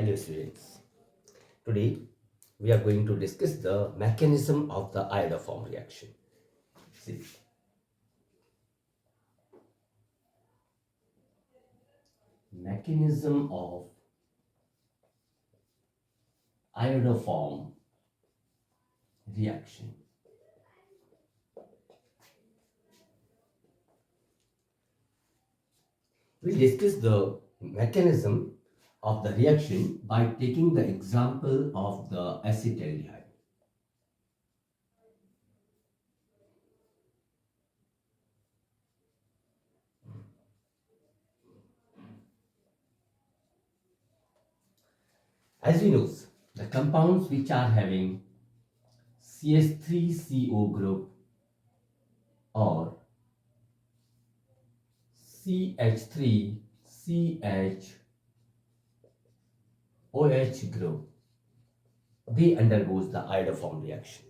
Hello students. Today we are going to discuss the mechanism of the iodoform reaction. See, mechanism of iodoform reaction. We'll discuss the mechanism of the reaction by taking the example of the acetaldehyde. As we know, the compounds which are having CH3CO group or CH3CHOH group, they undergoes the iodoform reaction.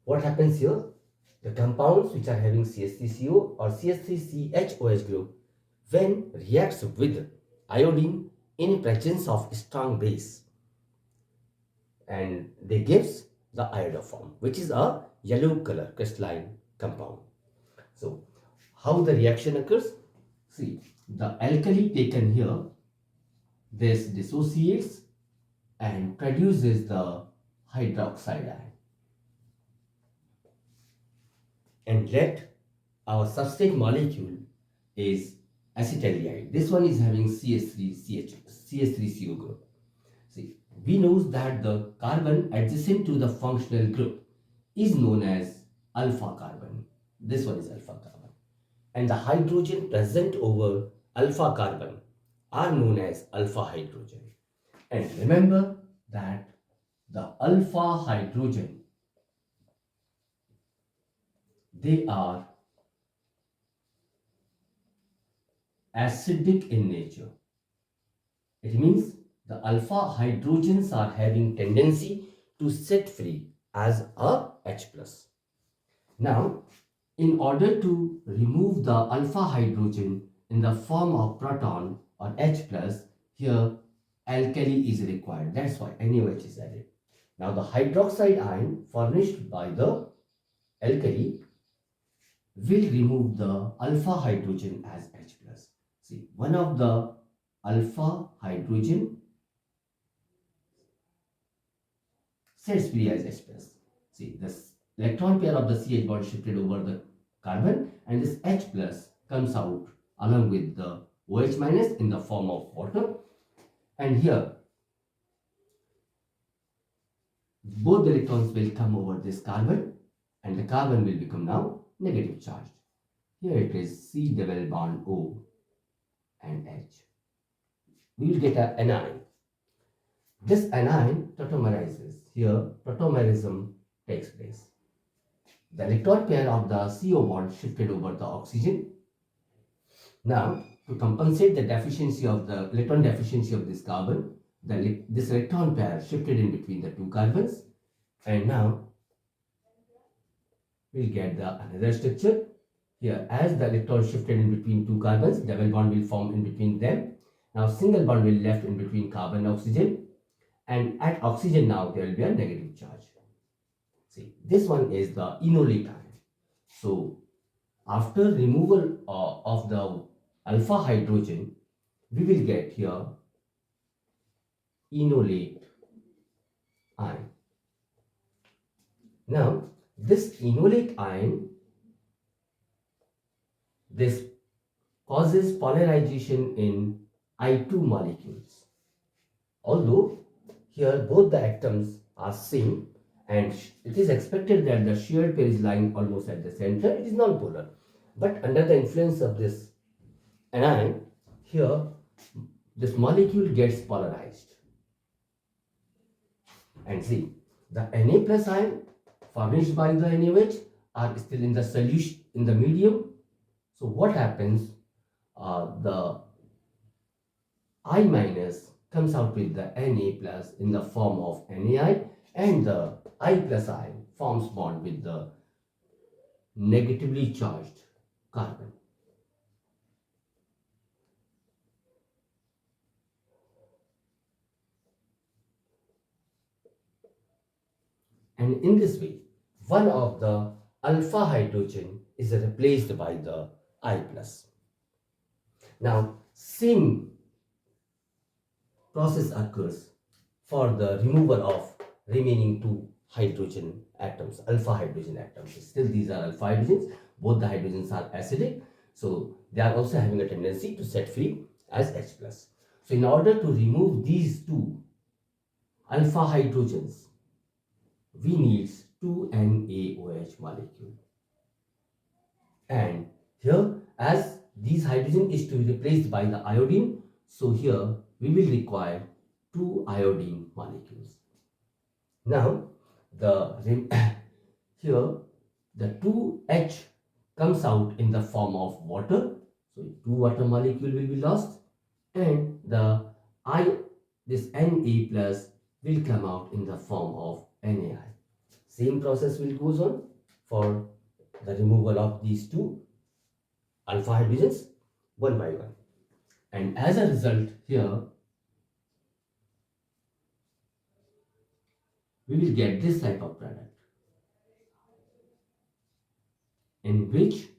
What happens here? The compounds which are having CH3CO or CH3CHOH group, when reacts with iodine in presence of strong base, and they gives the iodoform, which is a yellow color crystalline compound. So how the reaction occurs? See, the alkali taken here, this dissociates and produces the hydroxide ion. And let our substrate molecule is acetaldehyde. This one is having CH3CO group. See, we know that the carbon adjacent to the functional group is known as alpha carbon. This one is alpha carbon. And the hydrogen present over alpha carbon are known as alpha hydrogen. And remember that the alpha hydrogen, they are acidic in nature. It means the alpha hydrogens are having tendency to set free as a H plus. Now, in order to remove the alpha hydrogen in the form of proton or H plus, here alkali is required. That's why NaOH is added. Now, the hydroxide ion furnished by the alkali will remove the alpha hydrogen as H plus. See, one of the alpha hydrogen sets free as H plus. See, this electron pair of the CH bond shifted over the carbon, and this H plus comes out along with the OH minus in the form of water. And here both the electrons will come over this carbon, and the carbon will become now negative charged. Here it is C double bond O and H. We will get an anion. This anion tautomerizes. Here tautomerism takes place. The electron pair of the CO bond shifted over the oxygen. Now, to compensate the deficiency of the electron deficiency of this carbon, this electron pair shifted in between the two carbons, and now we'll get the another structure. Here, as the electron shifted in between two carbons, double bond will form in between them. Now, single bond will left in between carbon and oxygen, and at oxygen now there will be a negative charge. See, this one is the enolate ion. So, after removal of the alpha hydrogen, we will get here enolate ion. Now, this enolate ion, this causes polarization in I2 molecules. Although here both the atoms are same, and it is expected that the shared pair is lying almost at the center, it is non-polar. But under the influence of this anion, here this molecule gets polarized. And see, the Na plus ion furnished by the NaOH are still in the solution in the medium. So what happens? The I minus comes out with the Na plus in the form of NaI, and the I plus ion forms bond with the negatively charged carbon. And in this way, one of the alpha hydrogen is replaced by the I plus. Now, same process occurs for the removal of remaining two hydrogen atoms, alpha hydrogen atoms. Still, these are alpha hydrogens. Both the hydrogens are acidic, so they are also having a tendency to set free as H plus. So, in order to remove these two alpha hydrogens, we need two NaOH molecule. And here, as these hydrogen is to be replaced by the iodine, so here we will require two iodine molecules. Now, here the 2H comes out in the form of water, so two water molecule will be lost, and the I this Na plus will come out in the form of NaI. Same process will goes on for the removal of these two alpha hydrogens one by one. And as a result, here we will get this type of product in which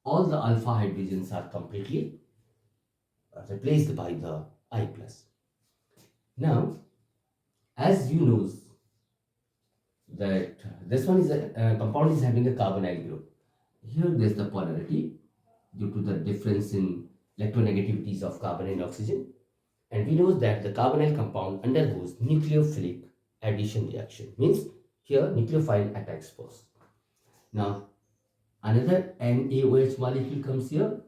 all the alpha hydrogens are completely replaced by the I plus. Now, as you know that this one is a compound is having a carbonyl group. Here there's the polarity due to the difference in electronegativities of carbon and oxygen. And we know that the carbonyl compound undergoes nucleophilic addition reaction. Means here nucleophile attacks first. Now another NaOH molecule comes here.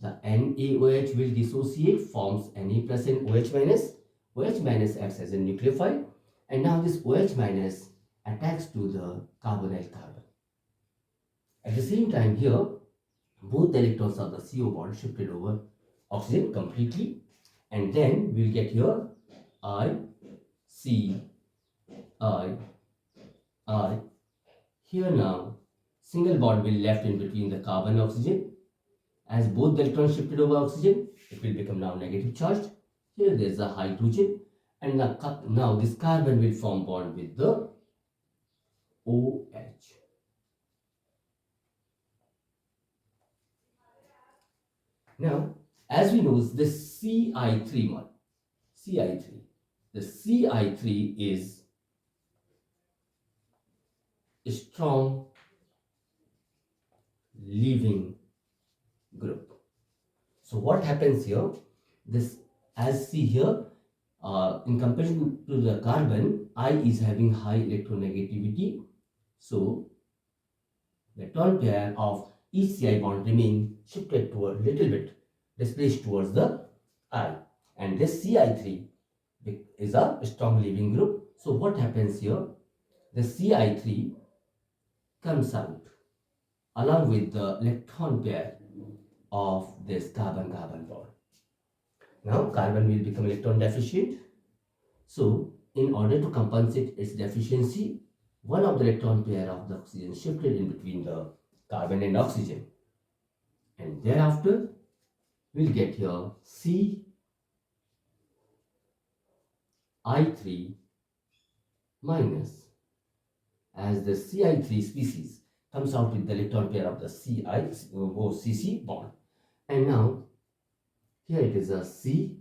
The NaOH will dissociate, forms Na plus and OH minus. OH minus acts as a nucleophile, and now this OH minus attacks to the carbonyl carbon. At the same time here, both the electrons of the CO bond shifted over oxygen completely, and then we'll get here I, C, I, I. Here now, single bond will left in between the carbon and oxygen. As both the electrons shifted over oxygen, it will become now negative charged. Here there is a hydrogen, and now this carbon will form bond with the OH. Now, as we know, this CI3 one, CI3, the CI3 is a strong leaving group. So what happens here? This, as see here, in comparison to the carbon, I is having high electronegativity. So electron pair of each CI bond remain shifted toward little bit, displaced towards the I. And this CI3 is a strong leaving group. So what happens here? The CI3 comes out along with the electron pair of this carbon-carbon bond. Now carbon will become electron deficient. So in order to compensate its deficiency, one of the electron pair of the oxygen shifted in between the carbon and oxygen. And thereafter, we'll get here CI3 minus, as the CI3 species comes out with the electron pair of the CC bond. And now, here it is a CH.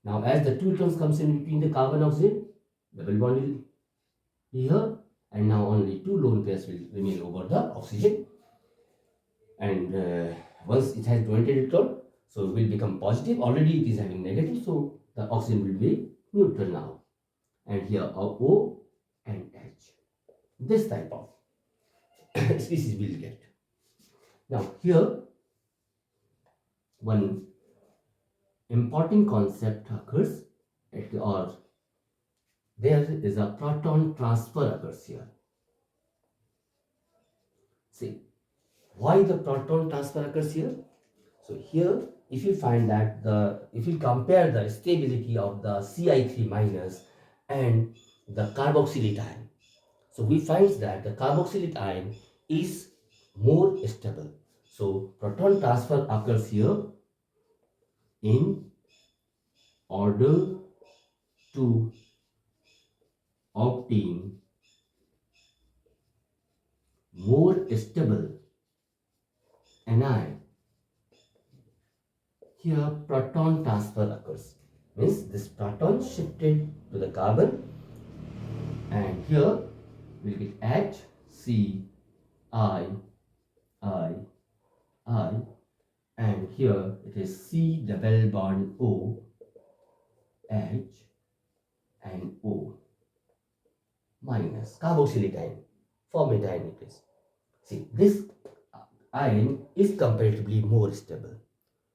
Now, as the two electrons comes in between the carbon and oxygen, double bond will be here, and now only two lone pairs will remain over the oxygen. And once it has donated electron, so it will become positive. Already it is having negative, so the oxygen will be neutral now. And here O and H. This type of species will get. Now here one important concept occurs, or there is a proton transfer occurs here. See, why the proton transfer occurs here? So here, if you find that if you compare the stability of the CI3 minus and the carboxylate ion, so we find that the carboxylate ion is more stable. So proton transfer occurs here in order to obtain more stable anion. Here proton transfer occurs. Means this proton shifted to the carbon, and here we get H, C, I, I, I, and here it is C double bond O, H, and O minus carboxylic ion for methyl nucleus. See, this ion is comparatively more stable.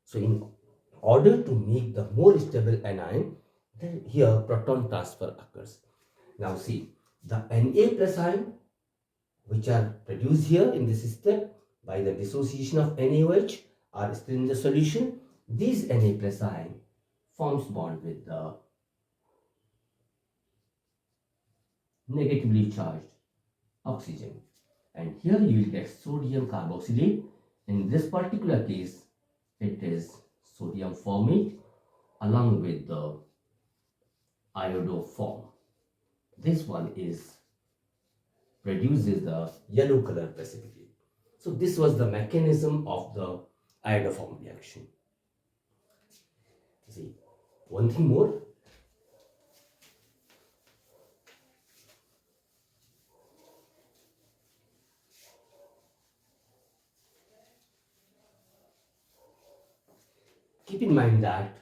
So, in order to make the more stable anion, then here proton transfer occurs. Now, see, the Na plus ion which are produced here in this step by the dissociation of NaOH are still in the solution. These Na plus ion forms bond with the negatively charged oxygen, and here you will get sodium carboxylate. In this particular case, it is sodium formate along with the iodoform. This one is produces the yellow color precipitate. So this was the mechanism of the iodoform reaction. See, one thing more. Keep in mind that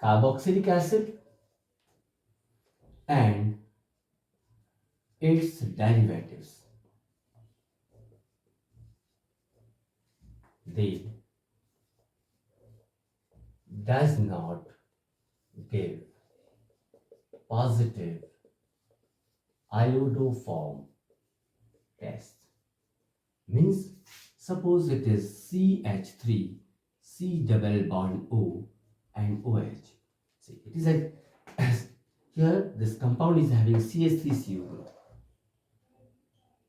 carboxylic acid and its derivatives, they does not give positive iodoform test. Means suppose it is CH3, C double bond O and OH. See, it is like here this compound is having CH3CO group,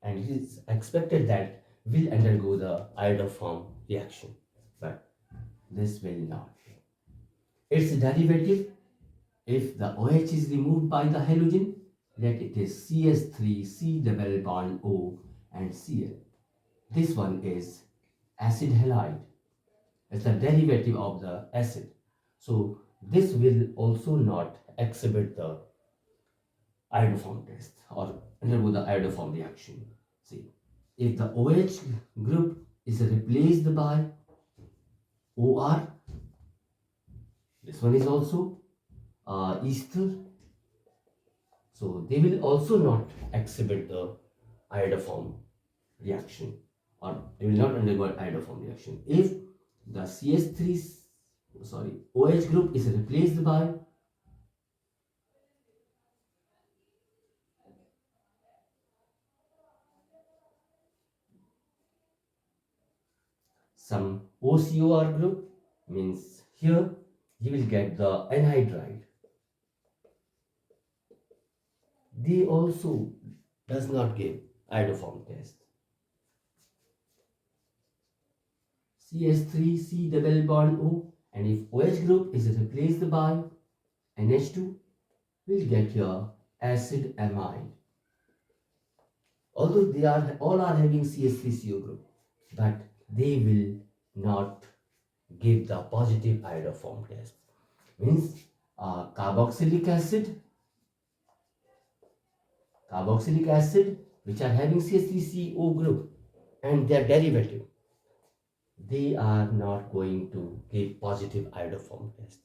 and it is expected that will undergo the iodoform reaction, but this will not. Its derivative, if the OH is removed by the halogen, let it is CH3, C double bond O and Cl. This one is acid halide. It's the derivative of the acid. So this will also not exhibit the iodoform test or undergo the iodoform reaction. See, if the OH group is replaced by OR, this one is also ester, so they will also not exhibit the iodoform reaction, or they will not undergo iodoform reaction. If the OH group is replaced by some OCOR group, means here you will get the anhydride. They also does not give iodoform test. CH3 C double bond O, and if OH group is replaced by NH2, we'll get your acid amide. Although they are all are having CH3CO group, but they will not give the positive iodoform test. Means carboxylic acid which are having CH3CO group and their derivative, they are not going to give positive iodoform test.